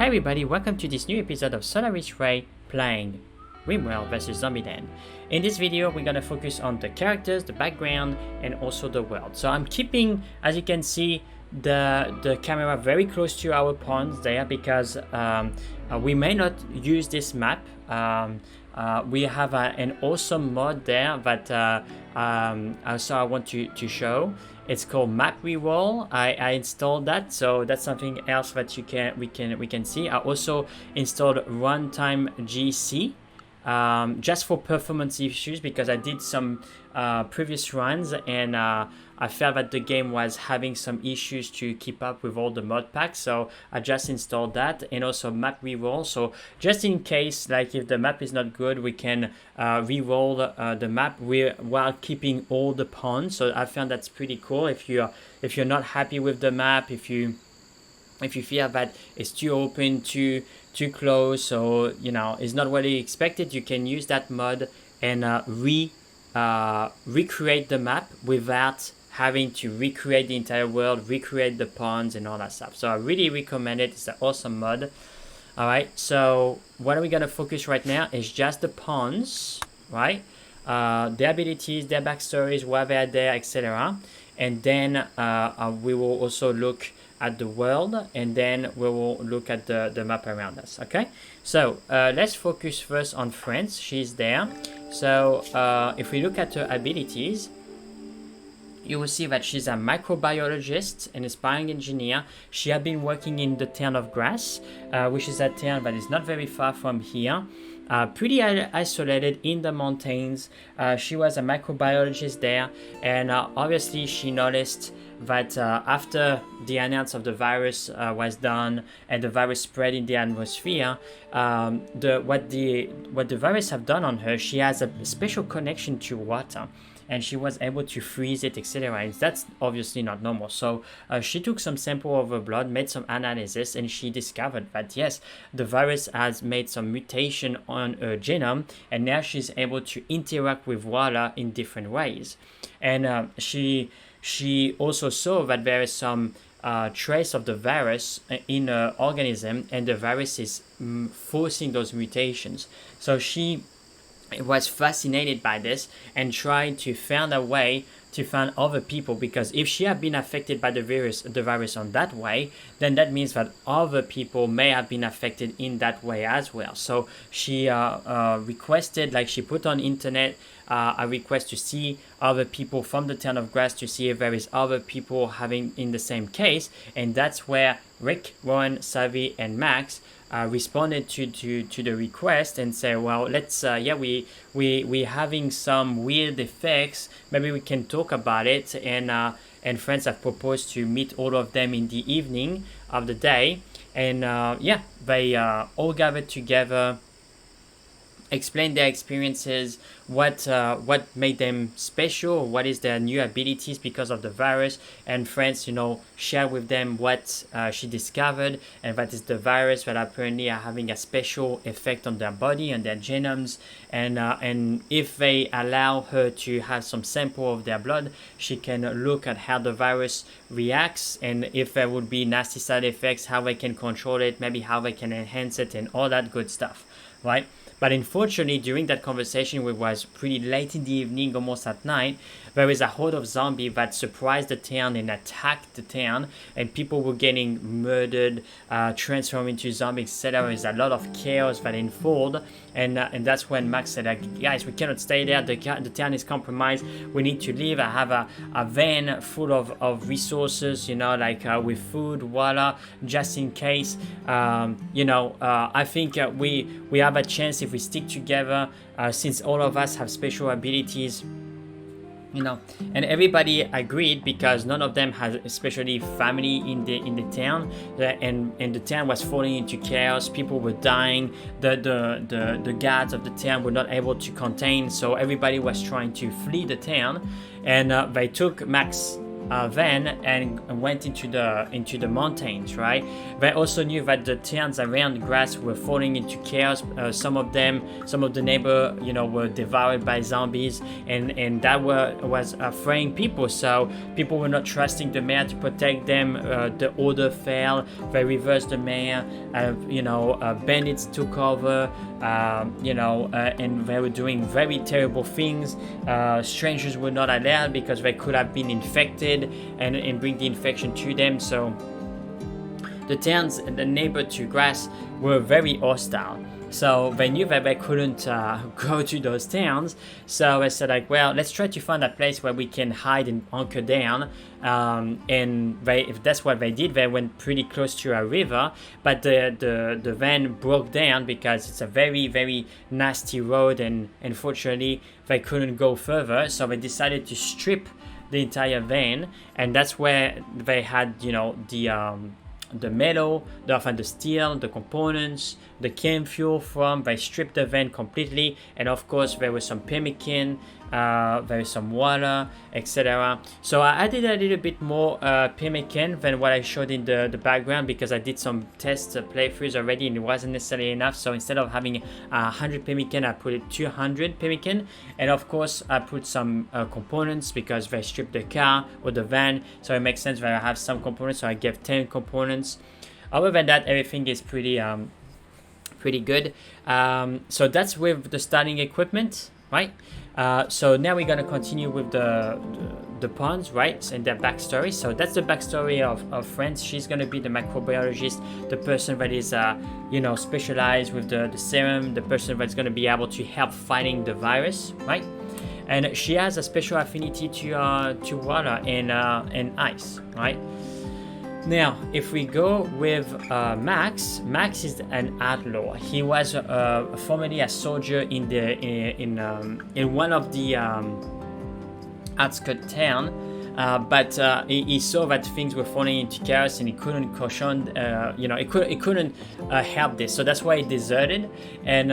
Hey everybody, welcome to this new episode of Solaris Ray playing Rimworld vs Zombieland. In this video, we're going to focus on the characters, the background, and also the world. So I'm keeping, as you can see, the camera very close to our pawns there because we may not use this map. We have an awesome mod there that also I want to show. It's called Map Reroll. I installed that, so that's something else that we can see. I also installed Runtime GC just for performance issues because I did some previous runs and I felt that the game was having some issues to keep up with all the mod packs, so I just installed that, and also map reroll. So just in case, like if the map is not good, we can reroll the map while keeping all the pawns. So I found that's pretty cool. If you're not happy with the map, if you feel that it's too open, too close, or it's not what you expected, you can use that mod and recreate the map without having to recreate the entire world, recreate the pawns and all that stuff. So I really recommend it. It's an awesome mod. All right, so what are we gonna focus right now is just the pawns, right? Their abilities, their backstories, why they're there, etc. And then we will also look at the world, and then we will look at the map around us. Okay, so let's focus first on France. She's there. So if we look at her abilities, you will see that she's a microbiologist and aspiring engineer. She had been working in the town of Grasse, which is a town that is not very far from here. Pretty isolated in the mountains. She was a microbiologist there, and obviously she noticed that after the announce of the virus was done and the virus spread in the atmosphere, what the virus have done on her, she has a special connection to water, and she was able to freeze it, etc. And that's obviously not normal. So she took some sample of her blood, made some analysis, and she discovered that yes, the virus has made some mutation on her genome, and now she's able to interact with water in different ways. And she also saw that there is some trace of the virus in her organism, and the virus is forcing those mutations. So she was fascinated by this and tried to find a way to find other people, because if she had been affected by the virus on that way, then that means that other people may have been affected in that way as well. So she requested, like she put on internet a request to see other people from the town of Grasse to see if there is other people having in the same case, and that's where Rick, Rowan, Savvy, and Max responded to the request and say, well, let's we having some weird effects, maybe we can talk about it. And friends have proposed to meet all of them in the evening of the day, and they all gathered together, explain their experiences, what made them special, what is their new abilities because of the virus, and friends, share with them what she discovered, and that is the virus that apparently are having a special effect on their body and their genomes, and if they allow her to have some sample of their blood, she can look at how the virus reacts, and if there would be nasty side effects, how they can control it, maybe how they can enhance it, and all that good stuff, right? But unfortunately, during that conversation, which was pretty late in the evening, almost at night, there is a horde of zombies that surprised the town and attacked the town, and people were getting murdered, transformed into zombies, etc. There's a lot of chaos that unfolded, and that's when Max said, guys, we cannot stay there, the town is compromised, we need to leave. I have a van full of resources, with food, water, just in case. I think we have a chance if we stick together, since all of us have special abilities, and everybody agreed because none of them has especially family in the town, and the town was falling into chaos. People were dying. The guards of the town were not able to contain, so everybody was trying to flee the town, and they took Max van and went into the mountains, right? They also knew that the towns around Grass were falling into chaos. Some of the neighbor, were devoured by zombies, and that was afraid people. So people were not trusting the mayor to protect them. The order fell. They reversed the mayor. Bandits took over. And they were doing very terrible things. Strangers were not allowed because they could have been infected and bring the infection to them. So the towns, the neighbor to Grass, were very hostile. So they knew that they couldn't go to those towns. So they said, like, well, let's try to find a place where we can hide and hunker down. And if that's what they did, they went pretty close to a river. But the van broke down because it's a very, very nasty road. And unfortunately, they couldn't go further. So they decided to strip the entire van. And that's where they had, the metal, the steel, the components, the chem fuel from. They stripped the van completely, and of course there was some pemmican, there was some water, etc. So I added a little bit more pemmican than what I showed in the background because I did some test playthroughs already and it wasn't necessarily enough. So instead of having 100 pemmican, I put it 200 pemmican, and of course I put some components because they stripped the car or the van, so it makes sense that I have some components. So I gave 10 components. Other than that, everything is pretty good. So that's with the starting equipment, right? So now we're gonna continue with the pawns, right, and their backstory. So that's the backstory of Friends. She's gonna be the microbiologist, the person that is specialized with the serum, the person that's gonna be able to help fighting the virus, right? And she has a special affinity to water and ice, right? Now, if we go with Max is an outlaw. He was formerly a soldier in one of the outskirts town, but he saw that things were falling into chaos and he couldn't caution, he couldn't help this. So that's why he deserted, and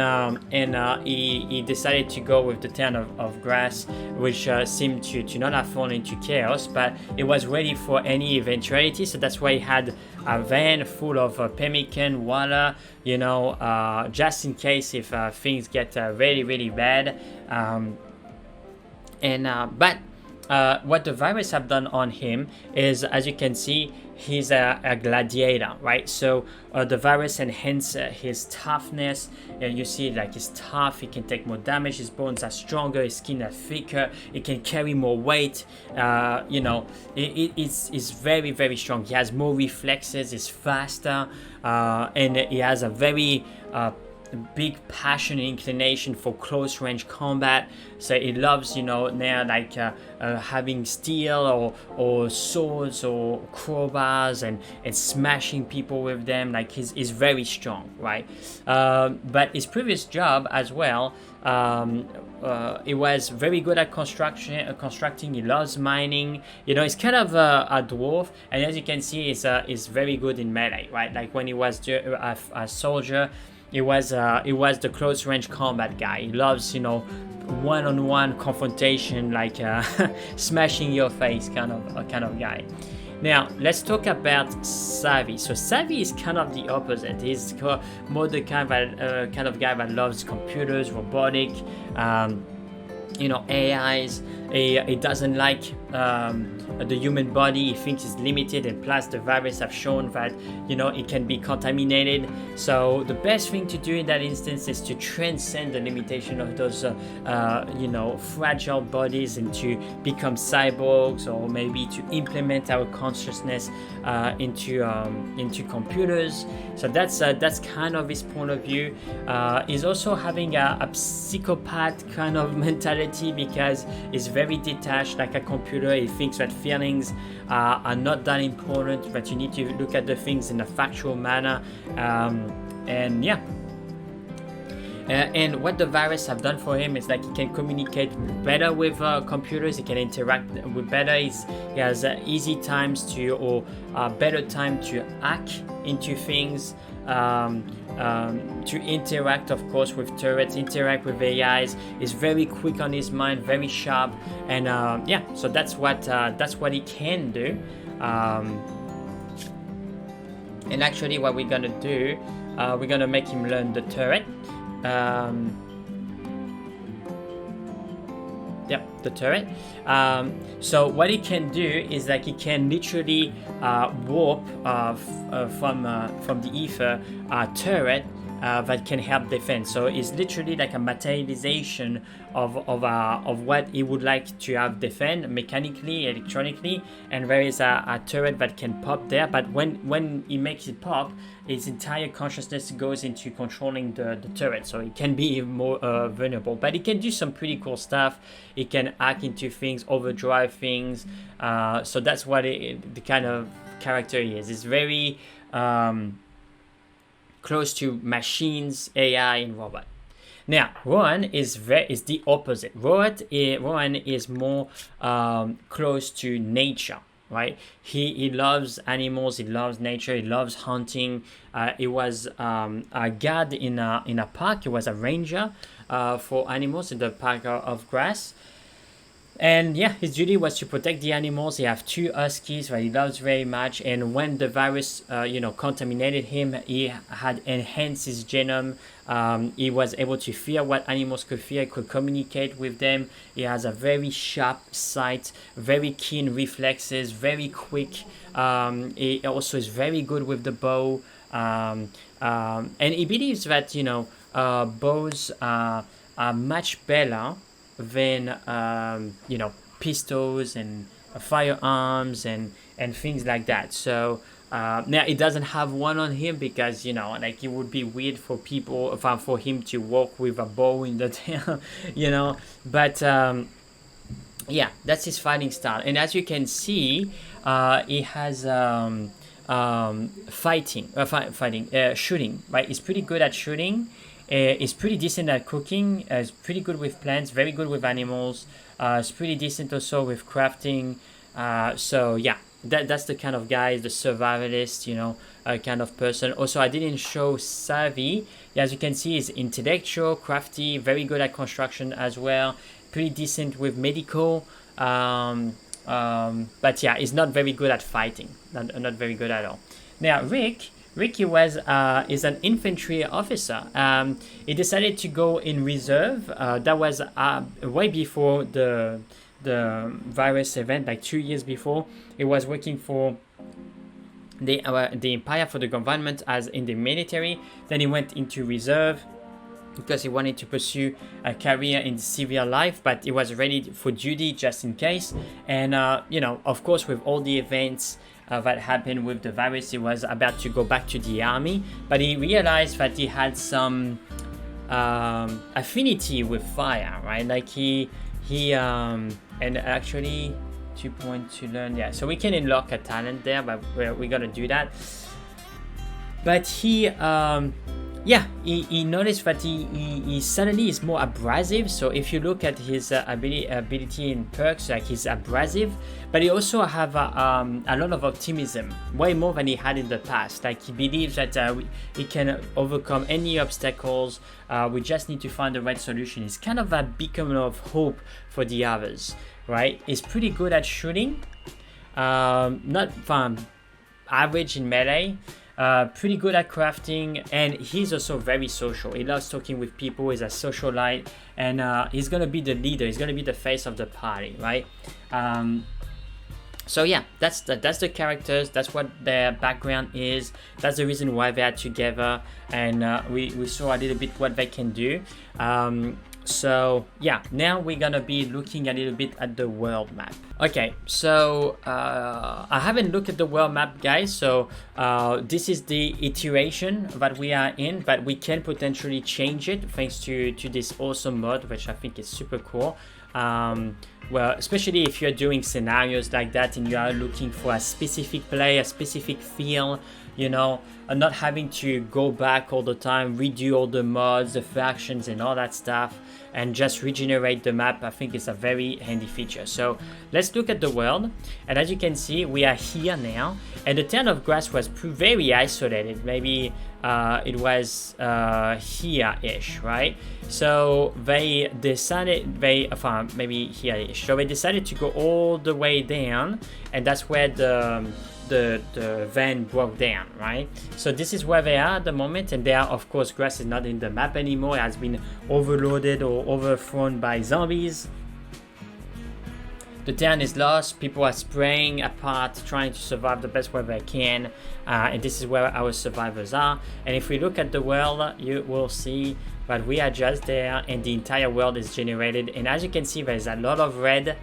he decided to go with the town of Grass, which seemed to not have fallen into chaos, but it was ready for any eventuality. So that's why he had a van full of pemmican, water, just in case if things get really, really bad. But what the virus have done on him is, as you can see, he's a gladiator, right? So the virus enhances his toughness. You see, like, he's tough, he can take more damage, his bones are stronger, his skin are thicker, he can carry more weight. It's very, very strong. He has more reflexes, he's faster, and he has a very big passion and inclination for close range combat. So he loves having steel or swords or crowbars and smashing people with them. Like, he's very strong, right? But his previous job as well, he was very good at constructing. He loves mining. He's kind of a dwarf, and as you can see, he's very good in melee, right? Like, when he was a soldier, he was the close range combat guy. He loves, one-on-one confrontation, like smashing your face kind of guy. Now let's talk about Savvy. So Savvy is kind of the opposite. He's more the kind of guy that loves computers, robotic, AIs. He doesn't like the human body. He thinks it's limited, and plus the virus have shown that it can be contaminated. So the best thing to do in that instance is to transcend the limitation of those fragile bodies and to become cyborgs, or maybe to implement our consciousness into computers. So that's kind of his point of view. He's also having a psychopath kind of mentality because he's very detached, like a computer. He thinks that feelings are not that important, but you need to look at the things in a factual manner. And what the virus have done for him is, like, he can communicate better with computers. He can interact with better. He has easy times to, or better time to hack into things. to interact, of course, with turrets, interact with AIs. Is very quick on his mind, very sharp, and yeah, so that's what he can do. And actually, what we're gonna do, we're gonna make him learn the turret. Yep, the turret. So what he can do is like he can literally warp from the ether turret that can help defend. So it's literally like a materialization of what he would like to have defend mechanically, electronically, and there is a turret that can pop there. But when he makes it pop, his entire consciousness goes into controlling the turret, so it can be more vulnerable. But he can do some pretty cool stuff. He can hack into things, overdrive things. So that's what the kind of character he is. It's very close to machines, AI, and robot. Now, Rohan is the opposite. Rohan is more close to nature. Right, he loves animals, he loves nature, he loves hunting. He was a guard in a park. He was a ranger for animals in the park of grass. And yeah, his duty was to protect the animals. He have 2 huskies that he loves very much. And when the virus, contaminated him, he had enhanced his genome. He was able to fear what animals could fear. He could communicate with them. He has a very sharp sight, very keen reflexes, very quick. He also is very good with the bow. And he believes that bows are much better than pistols and firearms and things like that. So now he doesn't have one on him because it would be weird for people for him to walk with a bow in the tail, But yeah, that's his fighting style. And as you can see, he has shooting. Right, he's pretty good at shooting. Is pretty decent at cooking. Is pretty good with plants. Very good with animals. Is pretty decent also with crafting. So yeah, that's the kind of guy, the survivalist, kind of person. Also, I didn't show savvy. Yeah, as you can see, he's intellectual, crafty, very good at construction as well. Pretty decent with medical. But yeah, he's not very good at fighting. Not very good at all. Now, Ricky is an infantry officer. He decided to go in reserve. That was way before the virus event, like 2 years before. He was working for the Empire, for the government, as in the military. Then he went into reserve because he wanted to pursue a career in civil life, but he was ready for duty just in case. And of course, with all the events that happened with the virus, he was about to go back to the army, but he realized that he had some affinity with fire, right? Like he and actually 2 points to learn. Yeah, so we can unlock a talent there, but we're gonna do that. But he noticed that he suddenly is more abrasive. So if you look at his ability in perks, like he's abrasive, but he also have a lot of optimism, way more than he had in the past. Like he believes that he can overcome any obstacles. We just need to find the right solution. It's kind of a beacon of hope for the others, right? He's pretty good at shooting, not average in melee. Pretty good at crafting, and he's also very social. He loves talking with people. He's a socialite, and he's gonna be the leader. He's gonna be the face of the party, right? So yeah, that's the characters. That's what their background is. That's the reason why they are together, and we saw a little bit what they can do. So yeah, now we're gonna be looking a little bit at the world map. Okay, so I haven't looked at the world map, guys. So this is the iteration that we are in, but we can potentially change it thanks to this awesome mod, which I think is super cool. well, especially if you're doing scenarios like that and you are looking for a specific play, a specific feel, you know, and not having to go back all the time, redo all the mods, the factions and all that stuff, and just regenerate the map, I think it's a very handy feature. So let's look at the world, and as you can see, we are here now, and the Town of Grass was very isolated. Maybe it was here-ish, right? So they decided, maybe here-ish. So they decided to go all the way down, and that's where the van broke down, right? So this is where they are at the moment, and there, of course, grass is not in the map anymore. It has been overloaded or overthrown by zombies. The town is lost. People are spraying apart, trying to survive the best way they can, and this is where our survivors are. And if we look at the world, you will see that we are just there, and the entire world is generated. And as you can see, there's a lot of red,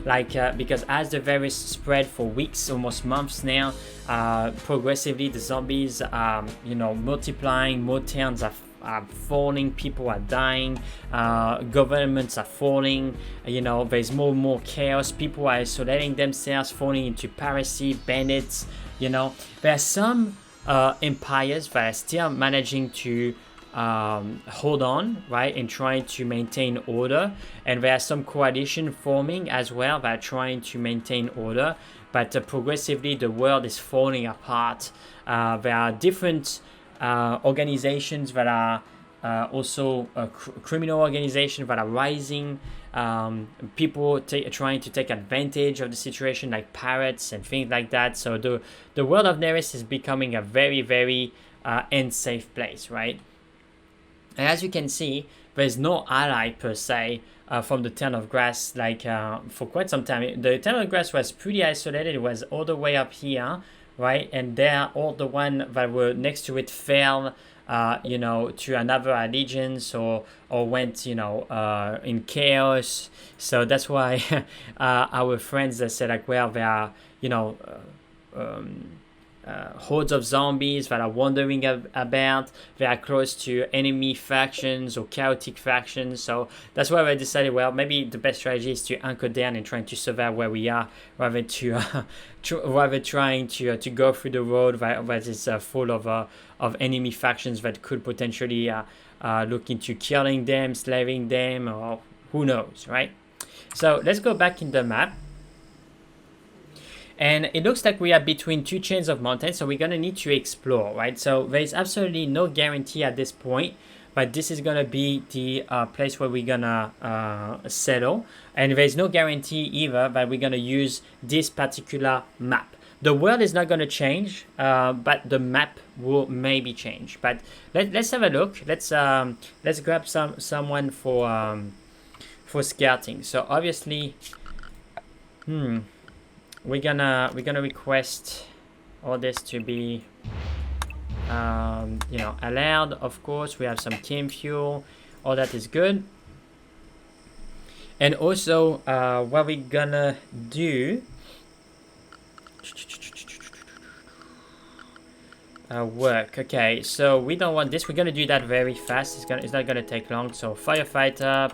like because as the virus spread for weeks, almost months now, progressively the zombies are, you know, multiplying. More towns are falling, people are dying, governments are falling, you know, there's more and more chaos, people are isolating themselves, falling into piracy, bandits, you know. There are some empires that are still managing to hold on, right, and trying to maintain order, and there are some coalition forming as well that are trying to maintain order, but progressively the world is falling apart. There are different organizations that are also criminal organizations that are rising, people trying to take advantage of the situation, like pirates and things like that. So the world of Neris is becoming a very unsafe place, right? And as you can see, there's no ally per se from the Town of Grass, like for quite some time. The Town of Grass was pretty isolated. It was all the way up here, right? And there, all the ones that were next to it fell, you know, to another allegiance or went, you know, in chaos. So that's why our friends that said, like, well, there are, you know, hordes of zombies that are wandering about. They are close to enemy factions or chaotic factions. So that's why I decided, well, maybe the best strategy is to anchor down and trying to survive where we are, rather trying to go through the road that is full of enemy factions that could potentially look into killing them, slaving them, or who knows, right? So let's go back in the map. And it looks like we are between two chains of mountains, so we're going to need to explore, right? So there's absolutely no guarantee at this point, but this is going to be the place where we're going to settle. And there's no guarantee either that we're going to use this particular map. The world is not going to change, but the map will maybe change. But let's have a look. Let's grab someone for scouting. So obviously, we're gonna request all this to be you know, allowed. Of course, we have some chem fuel, all that is good. And also what we're gonna do, work. Okay, so we don't want this. We're gonna do that very fast. It's not gonna take long. So firefighter,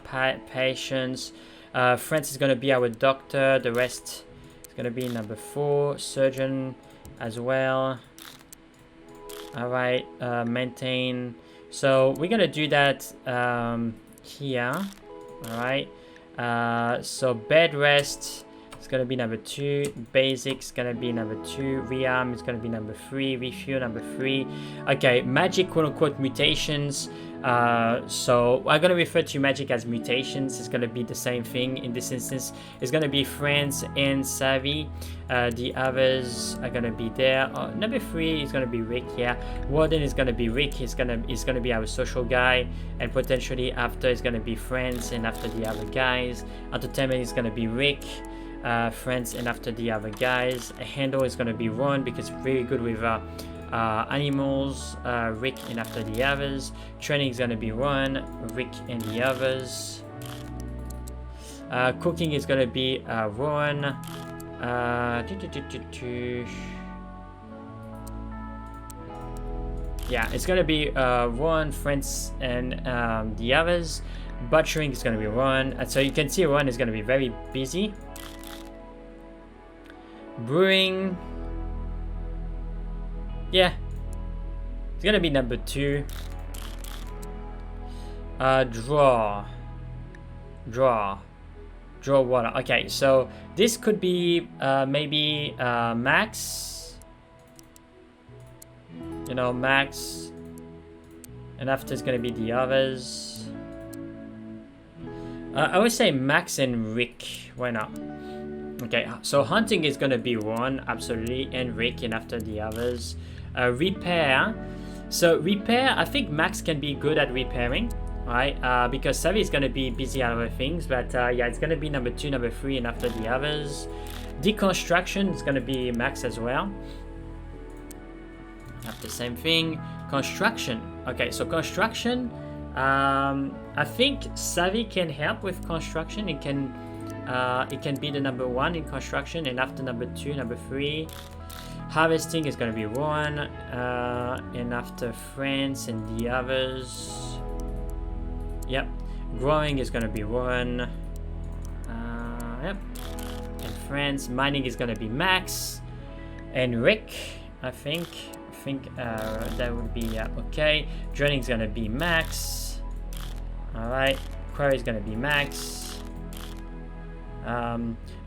patience, France is gonna be our doctor. The rest gonna be number 4, surgeon as well. All right, maintain. So we're gonna do that here. All right, so bed rest is gonna be number 2, basic is gonna be number 2, rearm is gonna be number 3, refuel number 3. Okay, magic quote-unquote mutations. So I'm going to refer to magic as mutations. It's going to be the same thing in this instance. It's going to be friends and savvy. The others are going to be there. Number 3 is going to be Rick. Yeah, warden is going to be Rick. He's going to be our social guy, and potentially after is going to be friends, and after the other guys. Entertainment is going to be Rick. Friends, and after the other guys. A handle is going to be Ron because very good with animals, Rick, and after the others. Training is going to be Ron, Rick, and the others. Cooking is going to be Ron. Yeah, it's going to be Ron, friends, and the others. Butchering is going to be Ron. And so you can see Ron is going to be very busy. Brewing. Yeah. It's going to be number 2. Draw water. Okay, so this could be maybe Max. You know, Max. And after it's gonna be the others. I would say Max and Rick. Why not? Okay, so hunting is gonna be Ron, absolutely, and Rick, and after the others. Repair. So repair, I think Max can be good at repairing. Right, because Savvy is going to be busy at other things, but yeah, it's going to be number 2, number 3, and after the others. Deconstruction is going to be Max as well. After same thing. Construction. Okay, so construction, I think Savvy can help with construction. It can be the number 1 in construction, and after number 2, number 3. Harvesting is going to be 1, and after France and the others. Yep, growing is gonna be 1. Yep, and friends. Mining is gonna be Max, and Rick. I think that would be okay. Drilling is gonna be Max. All right, quarry is gonna be Max.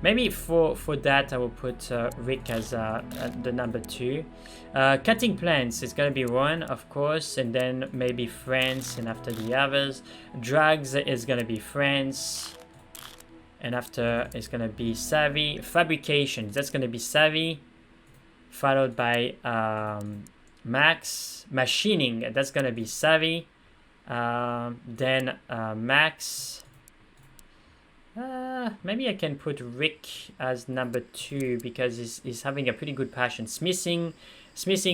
Maybe for that I will put Rick as the number 2. Cutting plants is gonna be 1, of course, and then maybe France, and after the others. Drugs is gonna be France, and after it's gonna be Savvy. Fabrication, that's gonna be Savvy, followed by Max. Machining, that's gonna be Savvy, then Max. Maybe I can put Rick as number 2 because he's having a pretty good passion. Smithing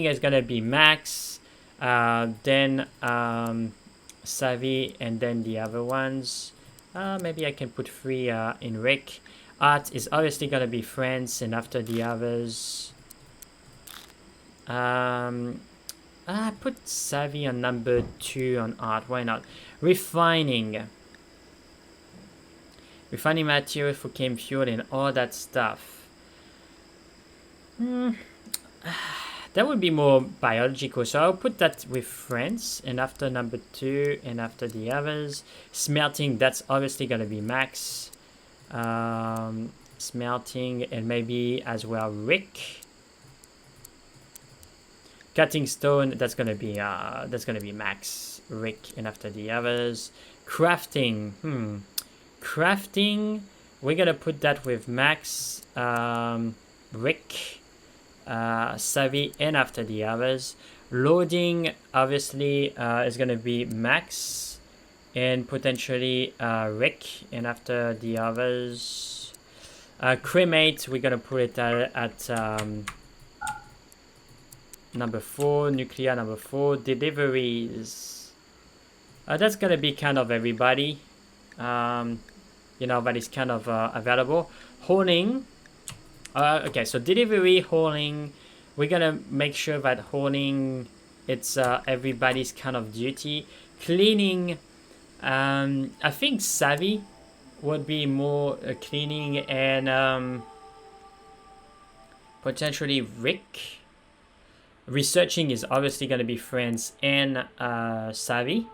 is gonna be Max, then Savvy, and then the other ones. Maybe I can put 3 in Rick. Art is obviously gonna be France, and after the others. Put Savvy on number 2 on art. Why not? Refining material for chem fuel and all that stuff. That would be more biological, so I'll put that with France, and after number 2, and after the others. Smelting, that's obviously gonna be Max. Smelting, and maybe as well Rick. Cutting stone, that's gonna be Max, Rick, and after the others. Crafting, Crafting, we're gonna put that with Max, Rick, Savvy, and after the others. Loading, obviously, is gonna be Max, and potentially Rick, and after the others. Cremate, we're gonna put it at number 4. Nuclear, number 4. Deliveries, that's gonna be kind of everybody. You know, that is kind of available. Hauling, okay, so delivery, hauling, we're gonna make sure that hauling, it's everybody's kind of duty. Cleaning, I think Savvy would be more cleaning, and potentially Rick. Researching is obviously gonna be France and Savvy.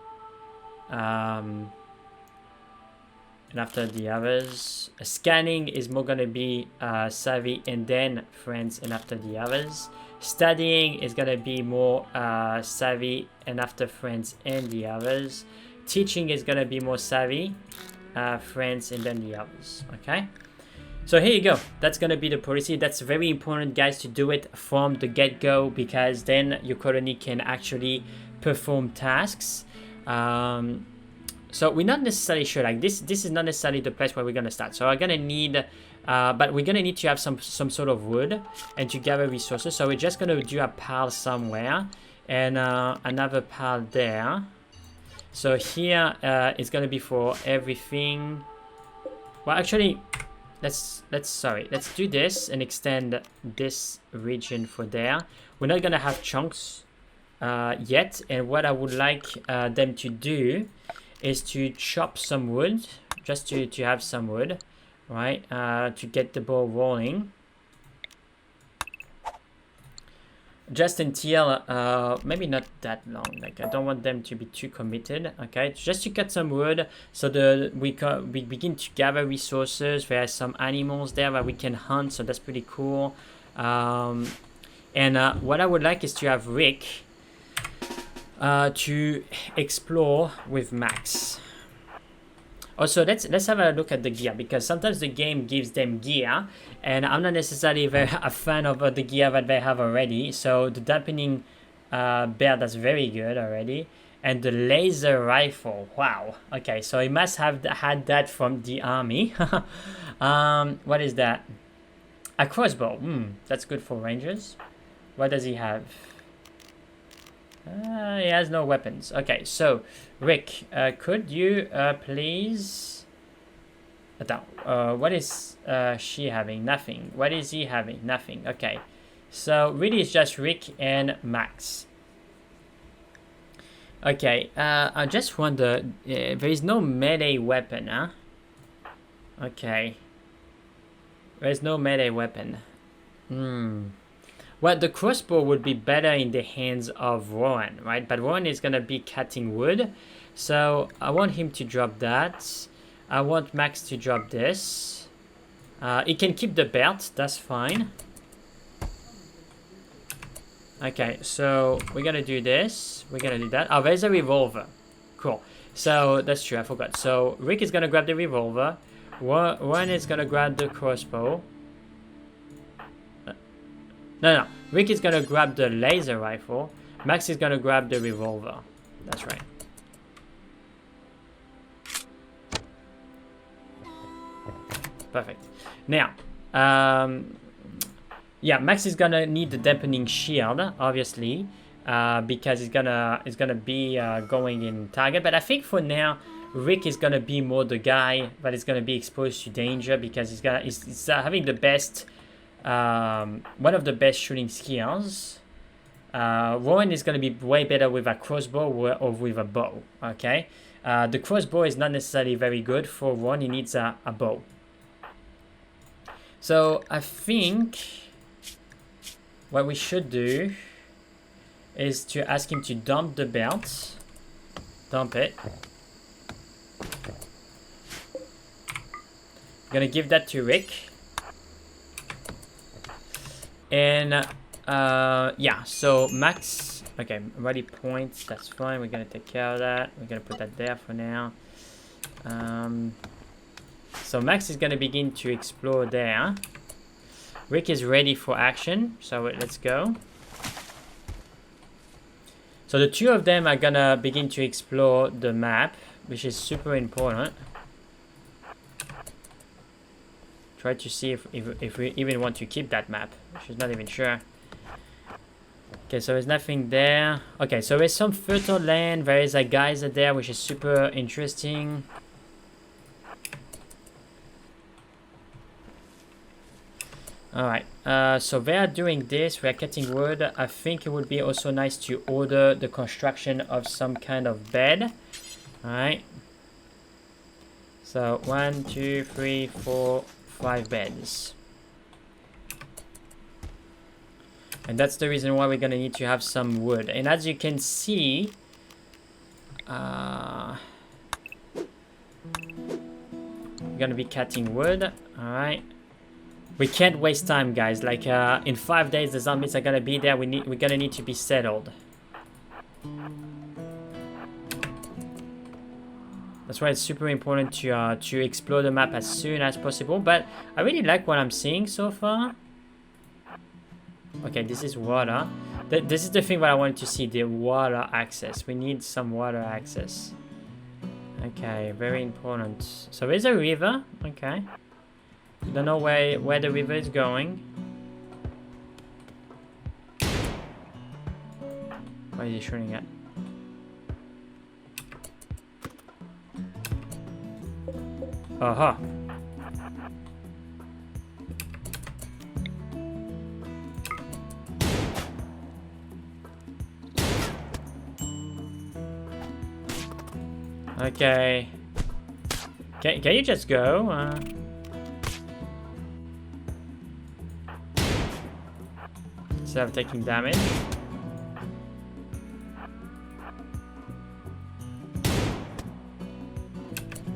And after the others. Scanning is more gonna be Savvy, and then France, and after the others. Studying is gonna be more Savvy, and after France and the others. Teaching is gonna be more Savvy, France, and then the others. Okay, so here you go. That's gonna be the policy. That's very important, guys, to do it from the get-go, because then your colony can actually perform tasks. So we're not necessarily sure, like this is not necessarily the place where we're gonna start. So we're gonna need, but we're gonna need to have some sort of wood and to gather resources. So we're just gonna do a pile somewhere, and another pile there. So here it's gonna be for everything. Well, actually, let's do this and extend this region for there. We're not gonna have chunks yet, and what I would like them to do is to chop some wood, just to have some wood, right? To get the ball rolling. Just until maybe not that long. Like I don't want them to be too committed. Okay, just to cut some wood so we begin to gather resources. There are some animals there that we can hunt, so that's pretty cool. And what I would like is to have Rick to explore with Max. Also, let's have a look at the gear, because sometimes the game gives them gear and I'm not necessarily a fan of the gear that they have already. So the dampening belt, that's very good already. And the laser rifle, wow. Okay, so he must have had that from the army. What is that? A crossbow. That's good for rangers. What does he have? He has no weapons. Okay, so Rick, could you please... what is she having? Nothing. What is he having? Nothing. Okay, so really it's just Rick and Max. Okay, I just wonder, there is no melee weapon, huh? Okay, there's no melee weapon. Well, the crossbow would be better in the hands of Rowan, right? But Rowan is going to be cutting wood. So I want him to drop that. I want Max to drop this. He can keep the belt. That's fine. Okay, so we're going to do this. We're going to do that. Oh, there's a revolver. Cool. So that's true. I forgot. So Rick is going to grab the revolver. Rowan is going to grab the crossbow. No. Rick is going to grab the laser rifle. Max is going to grab the revolver. That's right. Perfect. Now, yeah, Max is going to need the dampening shield, obviously, because he's gonna be going in target. But I think for now, Rick is going to be more the guy that is going to be exposed to danger, because he's having the best... one of the best shooting skills. Rowan is going to be way better with a crossbow or with a bow. Okay, the crossbow is not necessarily very good for Rowan. He needs a bow. So I think what we should do is to ask him to dump the belt. Dump it. I'm gonna give that to Rick. And yeah, so Max, okay, ready points, that's fine. We're gonna take care of that. We're gonna put that there for now. So Max is gonna begin to explore there. Rick is ready for action, so let's go. So the two of them are gonna begin to explore the map, which is super important. Try to see if we even want to keep that map. She's not even sure. Okay, so there's nothing there. Okay, so there's some fertile land. There is a geyser there, which is super interesting. Alright, so they are doing this. We are cutting wood. I think it would be also nice to order the construction of some kind of bed. Alright. So 1, 2, 3, 4, 5 beds. And that's the reason why we're gonna need to have some wood. And as you can see, we're gonna be cutting wood. Alright. We can't waste time, guys. Like in 5 days the zombies are gonna be there. We're gonna need to be settled. That's why it's super important to explore the map as soon as possible. But I really like what I'm seeing so far. Okay, this is water. This is the thing that I wanted to see, the water access. We need some water access. Okay, very important. So there's a river. Okay. Don't know where the river is going. What is he shooting at? Aha. Okay. Can you just go? Instead of taking damage.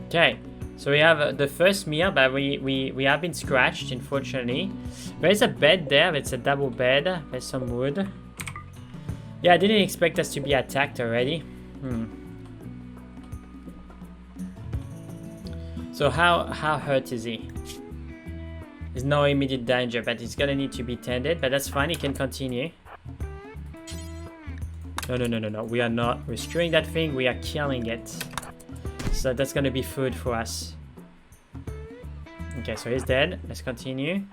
Okay, so we have the first meal, but we have been scratched, unfortunately. There's a bed there. It's a double bed. There's some wood. Yeah, I didn't expect us to be attacked already. So how hurt is he? There's no immediate danger, but he's gonna need to be tended. But that's fine. He can continue. No. We are not rescuing that thing. We are killing it. So that's gonna be food for us. Okay, so he's dead. Let's continue.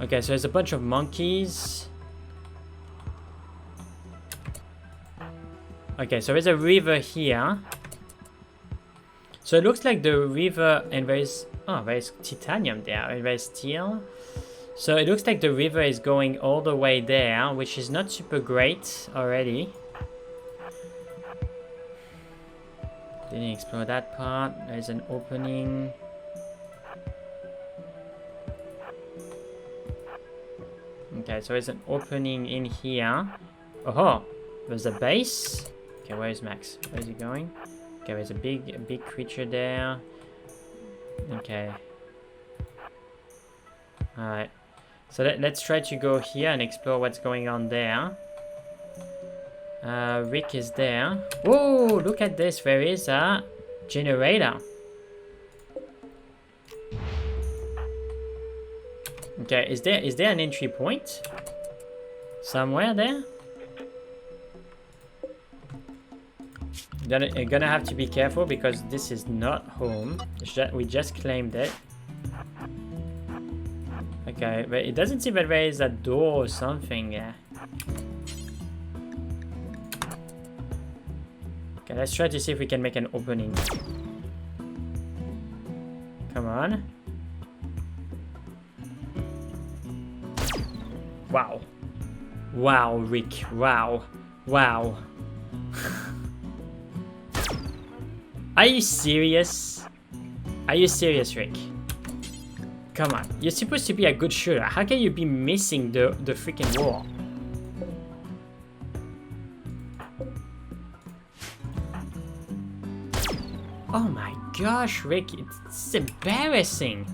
Okay, so there's a bunch of monkeys. Okay, so there's a river here. So it looks like the river, and there's titanium there, and there's steel. So it looks like the river is going all the way there, which is not super great already. Didn't explore that part. There's an opening. Okay, so there's an opening in here. Oh, there's a base. Okay, where is Max? Where is he going? Okay, there's a big creature there. Okay. Alright. So let's try to go here and explore what's going on there. Rick is there. Oh, look at this. There is a generator. Okay, is there an entry point? Somewhere there? You're gonna have to be careful because this is not home. We just claimed it. Okay, but it doesn't seem that there is a door or something there. Okay, let's try to see if we can make an opening. Come on. Wow. Wow, Rick. Wow. Wow. Are you serious? Are you serious, Rick? Come on. You're supposed to be a good shooter. How can you be missing the freaking wall? Oh my gosh, Rick. It's embarrassing.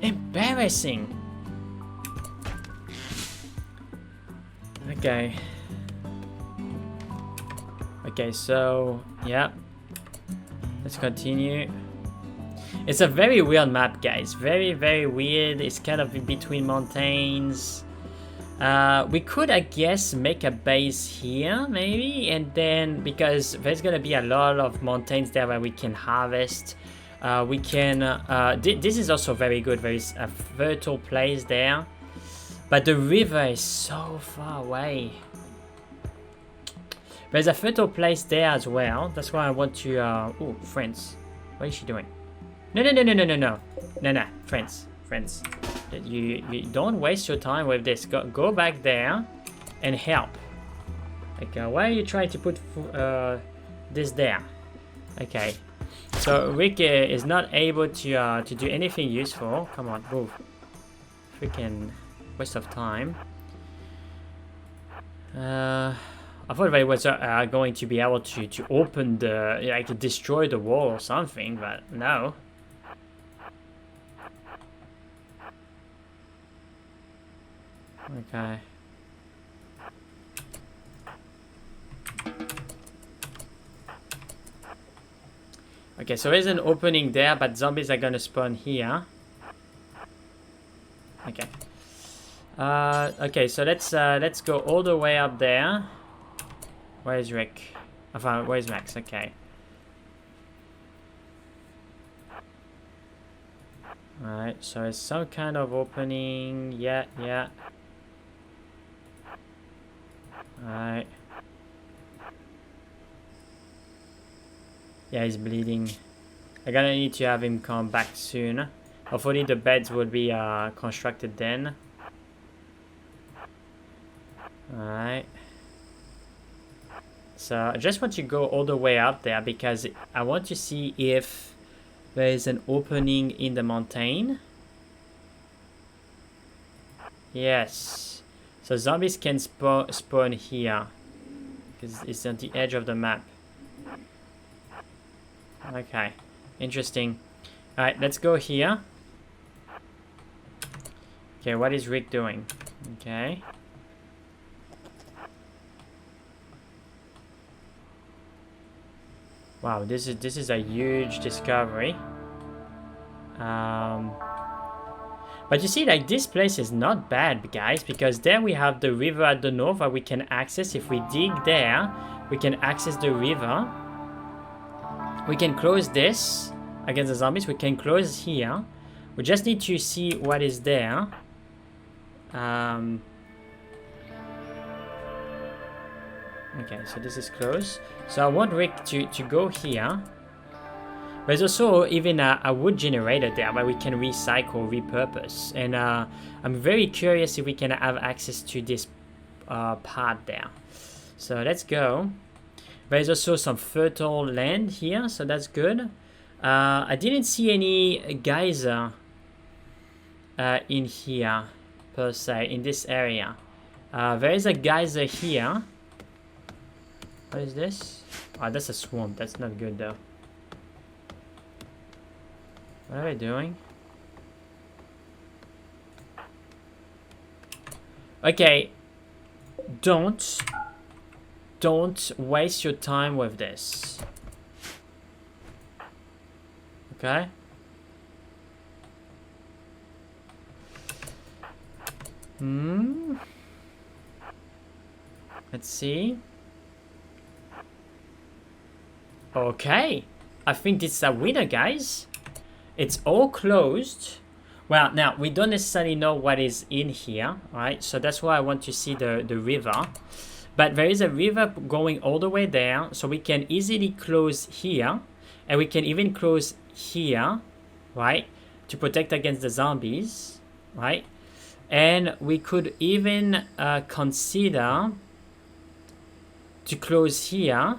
Embarrassing. Okay. Okay, so, yeah. Let's continue. It's a very weird map, guys. Very, very weird. It's kind of in between mountains. We could, I guess, make a base here, maybe. And then, because there's gonna be a lot of mountains there where we can harvest. We can... this is also very good. There is a fertile place there. But the river is so far away. There's a fertile place there as well. That's why I want to... oh, friends. What is she doing? No. No, friends. You don't waste your time with this. Go back there and help. Okay, why are you trying to put this there? Okay. So Rick is not able to do anything useful. Come on, move. Freaking waste of time. I thought they was going to be able to open the, like, to destroy the wall or something, but no. Okay. Okay, so there's an opening there, but zombies are gonna spawn here. Okay. Okay, so let's go all the way up there. Where's Rick? Where's Max? Okay. Alright, so it's some kind of opening. Yeah. Alright. Yeah, he's bleeding. I'm gonna need to have him come back soon. Hopefully the beds will be constructed then. Alright. So I just want to go all the way up there because I want to see if there is an opening in the mountain. Yes. So zombies can spawn here because it's on the edge of the map. Okay, interesting. All right, let's go here. Okay, what is Rick doing? Okay. Wow, this is a huge discovery. But you see, like, this place is not bad, guys, because there we have the river at the north that we can access. If we dig there, we can access the river. We can close this against the zombies. We can close here. We just need to see what is there. Okay, so this is closed. So I want Rick to go here. There's also even a wood generator there where we can recycle, repurpose. And I'm very curious if we can have access to this part there. So let's go. There's also some fertile land here, so that's good. I didn't see any geyser in here, per se, in this area. There is a geyser here. What is this? Oh, that's a swamp. That's not good, though. What are they doing? Okay. Don't waste your time with this. Okay? Let's see. Okay. I think this is a winner, guys. It's all closed. Well, now, we don't necessarily know what is in here, right? So that's why I want to see the river. But there is a river going all the way there, so we can easily close here. And we can even close here, right? To protect against the zombies, right? And we could even consider to close here.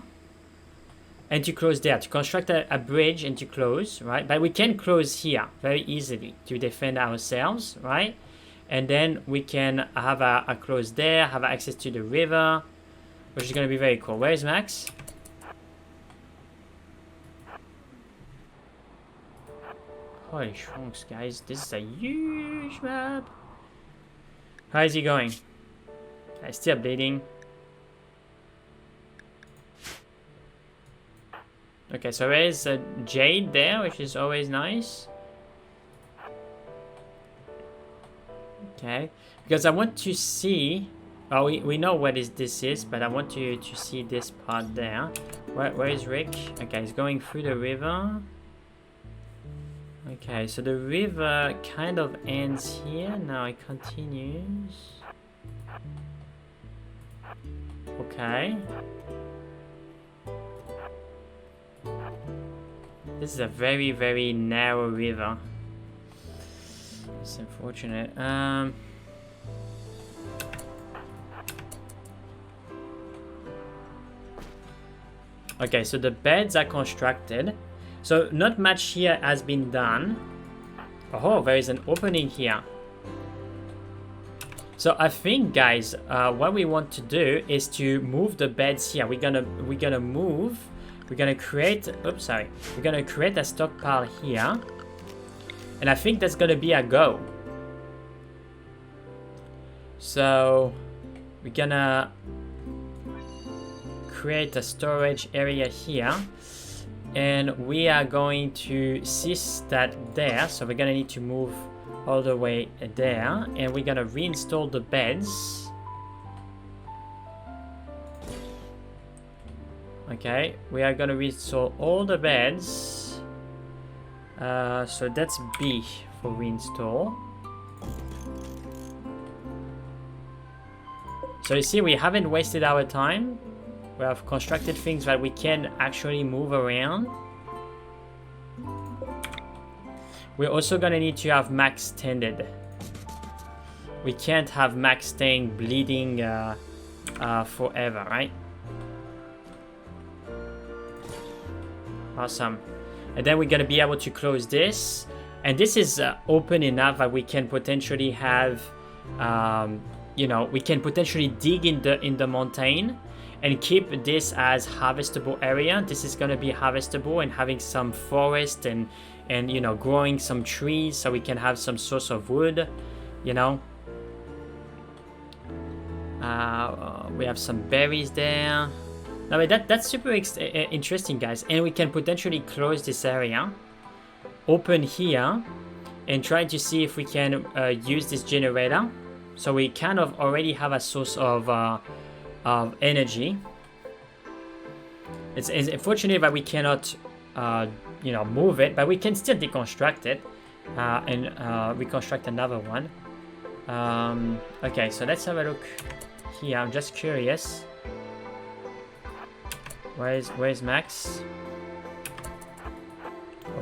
And to close there, to construct a bridge and to close, right? But we can close here very easily to defend ourselves, right? And then we can have a close there, have access to the river, which is going to be very cool. Where is Max? Holy shrunks, guys. This is a huge map. How is he going? He's still bleeding. Okay, so there is a jade there, which is always nice. Okay, because I want to see... Oh, we know what this is, but I want you to see this part there. Where is Rick? Okay, he's going through the river. Okay, so the river kind of ends here. Now it continues. Okay. This is a very, very narrow river. It's unfortunate. Okay, so the beds are constructed. So not much here has been done. Oh, there is an opening here. So I think, guys, what we want to do is to move the beds here. We're gonna move. We're gonna create. Oops, sorry. We're gonna create a stockpile here, and I think that's gonna be a go. So we're gonna create a storage area here, and we are going to cease that there. So we're gonna need to move all the way there, and we're gonna reinstall the beds. Okay, we are gonna reinstall all the beds. So that's B for reinstall. So you see, we haven't wasted our time. We have constructed things that we can actually move around. We're also gonna need to have Max tended. We can't have Max staying bleeding forever, right? Awesome. And then we're gonna be able to close this. And this is open enough that we can potentially have, you know, we can potentially dig in the mountain and keep this as harvestable area. This is gonna be harvestable and having some forest and you know, growing some trees so we can have some source of wood, you know. We have some berries there. No, but that's super interesting, guys. And we can potentially close this area, open here, and try to see if we can use this generator. So we kind of already have a source of energy. It's unfortunate that we cannot, you know, move it, but we can still deconstruct it and reconstruct another one. Okay, so let's have a look here. I'm just curious. Where's Max?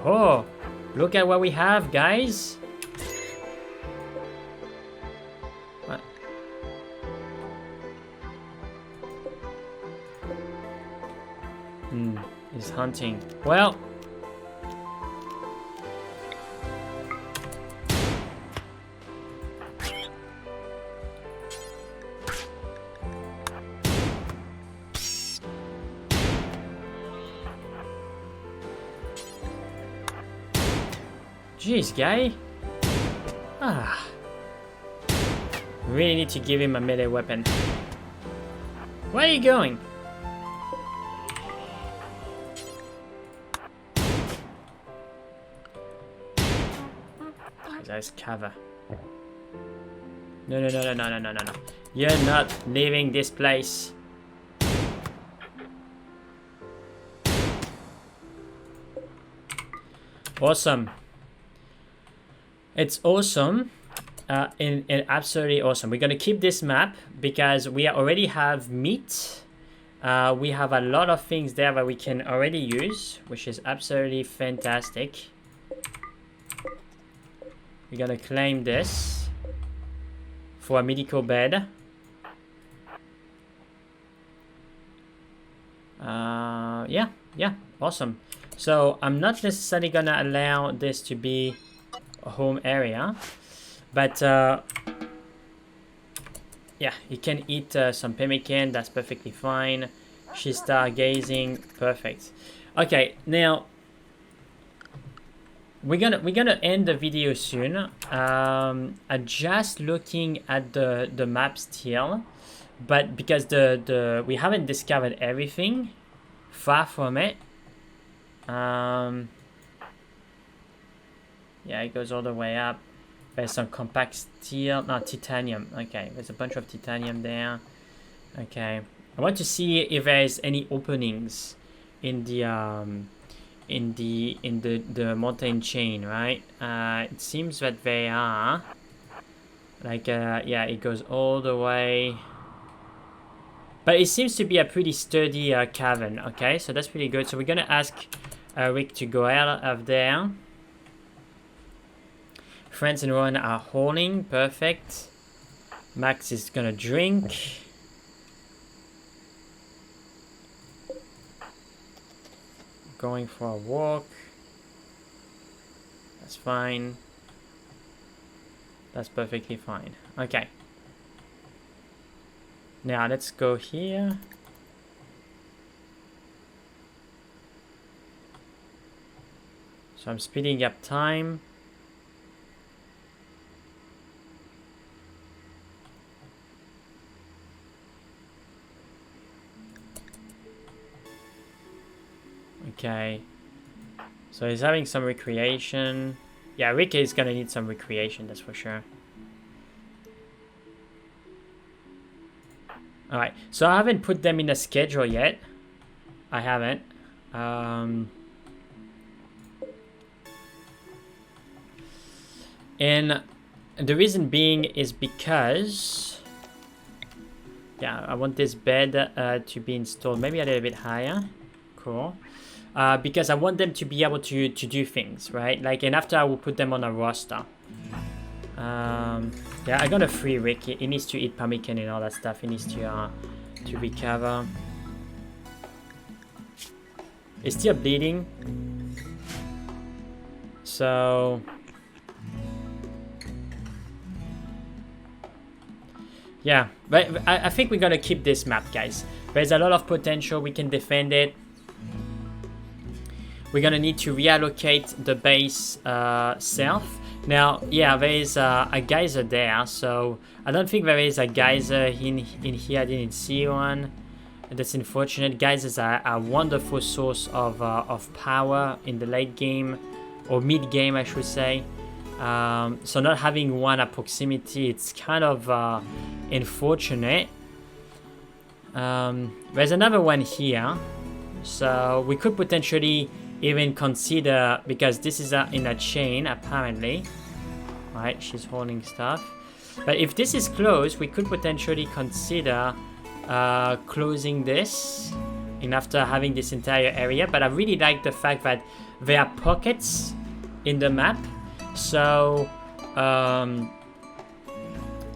Oh, look at what we have, guys. What? He's hunting. Well, jeez, guy. Really need to give him a melee weapon. Where are you going? That's cover. No. You're not leaving this place. Awesome. It's awesome. And absolutely awesome. We're gonna keep this map because we already have meat. We have a lot of things there that we can already use, which is absolutely fantastic. We're gonna claim this for a medical bed. Yeah, awesome. So I'm not necessarily gonna allow this to be a home area, but yeah, you can eat some pemmican. That's perfectly fine. She's stargazing. Perfect. Okay, now we're gonna end the video soon. I'm just looking at the map still, but because we haven't discovered everything, far from it. Yeah, it goes all the way up. There's some compact steel, no, titanium. Okay, there's a bunch of titanium there. Okay, I want to see if there's any openings in the mountain chain, right? It seems that they are. Like, yeah, it goes all the way. But it seems to be a pretty sturdy cavern, okay? So that's pretty good. So we're gonna ask Rick to go out of there. Friends and Ron are hauling, perfect. Max is gonna drink. Going for a walk. That's fine. That's perfectly fine. Okay. Now let's go here. So I'm speeding up time. Okay, so he's having some recreation. Yeah, Rick is gonna need some recreation, that's for sure. Alright, so I haven't put them in a schedule yet. I haven't. And the reason being is because... yeah, I want this bed to be installed maybe a little bit higher. Cool. Because I want them to be able to do things, right? Like, and after I will put them on a roster. Yeah, I got a free Rick. He needs to eat pemmican and all that stuff. He needs to recover. It's still bleeding. So yeah, but I think we're gonna keep this map, guys. There's a lot of potential. We can defend it. We're gonna need to reallocate the base south. Now, yeah, there is a geyser there, so I don't think there is a geyser in here. I didn't see one. That's unfortunate. Geysers are a wonderful source of power in the late game, or mid game, I should say. So not having one at proximity, it's kind of unfortunate. There's another one here, so we could potentially even consider, because this is in a chain apparently, right? She's holding stuff, but if this is closed, we could potentially consider closing this in after having this entire area. But I really like the fact that there are pockets in the map, so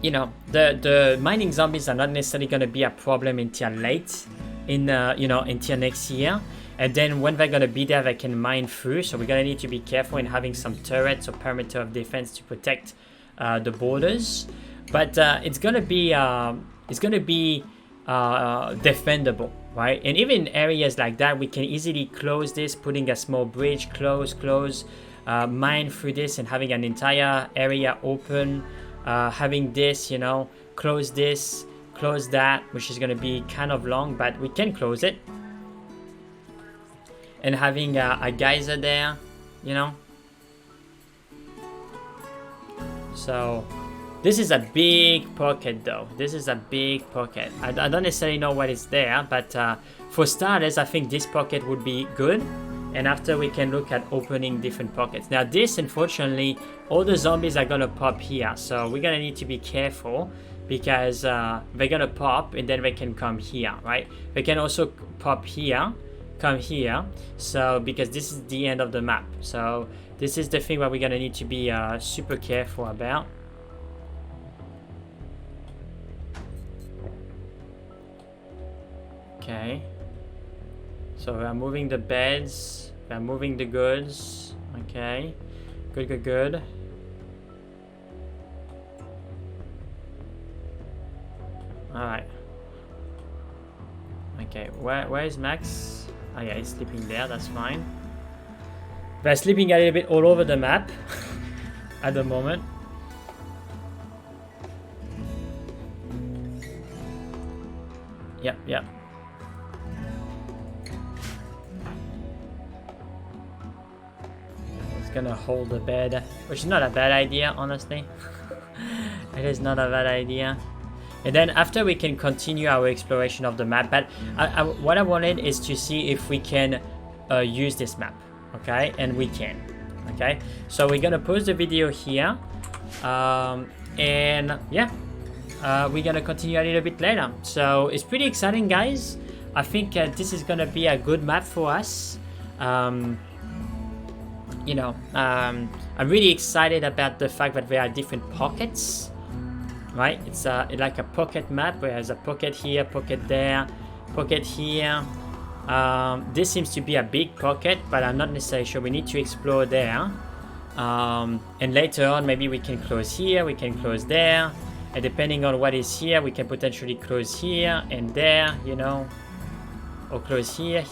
you know, the mining zombies are not necessarily going to be a problem until late in you know, until next year. And then when they're going to be there, they can mine through. So we're going to need to be careful in having some turrets or perimeter of defense to protect the borders. But it's going to be defendable, right? And even in areas like that, we can easily close this, putting a small bridge, close, mine through this, and having an entire area open. Having this, you know, close this, close that, which is going to be kind of long, but we can close it. And having a geyser there, you know. So this is a big pocket though. This is a big pocket. I don't necessarily know what is there, but for starters, I think this pocket would be good. And after, we can look at opening different pockets. Now this, unfortunately, all the zombies are gonna pop here, so we're gonna need to be careful, because they're gonna pop and then they can come here, right? They can also pop here, come here, so because this is the end of the map. So this is the thing that we're gonna need to be super careful about. Okay, so we're moving the beds. We're moving the goods. Okay. Good. Alright. Okay, where is Max? Oh yeah, he's sleeping there, that's fine. They're sleeping a little bit all over the map at the moment. Yep. Gonna hold the bed, which is not a bad idea, honestly. It is not a bad idea. And then after, we can continue our exploration of the map, but what I wanted is to see if we can use this map. Okay, and we can. Okay, so we're gonna pause the video here, and yeah, we're gonna continue a little bit later. So it's pretty exciting, guys. I think this is gonna be a good map for us. You know, I'm really excited about the fact that there are different pockets, right? It's like a pocket map where there's a pocket here, pocket there, pocket here. This seems to be a big pocket, but I'm not necessarily sure. We need to explore there. And later on, maybe we can close here, we can close there. And depending on what is here, we can potentially close here and there, you know. Or close here,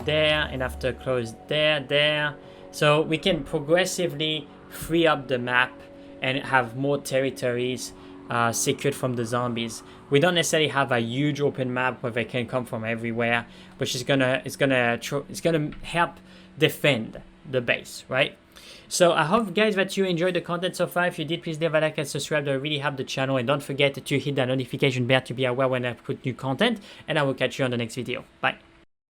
there, and after close there. So we can progressively free up the map and have more territories secured from the zombies. We don't necessarily have a huge open map where they can come from everywhere, which is gonna help defend the base, right? So I hope, guys, that you enjoyed the content so far. If you did, please leave a like and subscribe. That will really help the channel. And don't forget to hit that notification bell to be aware when I put new content. And I will catch you on the next video. Bye.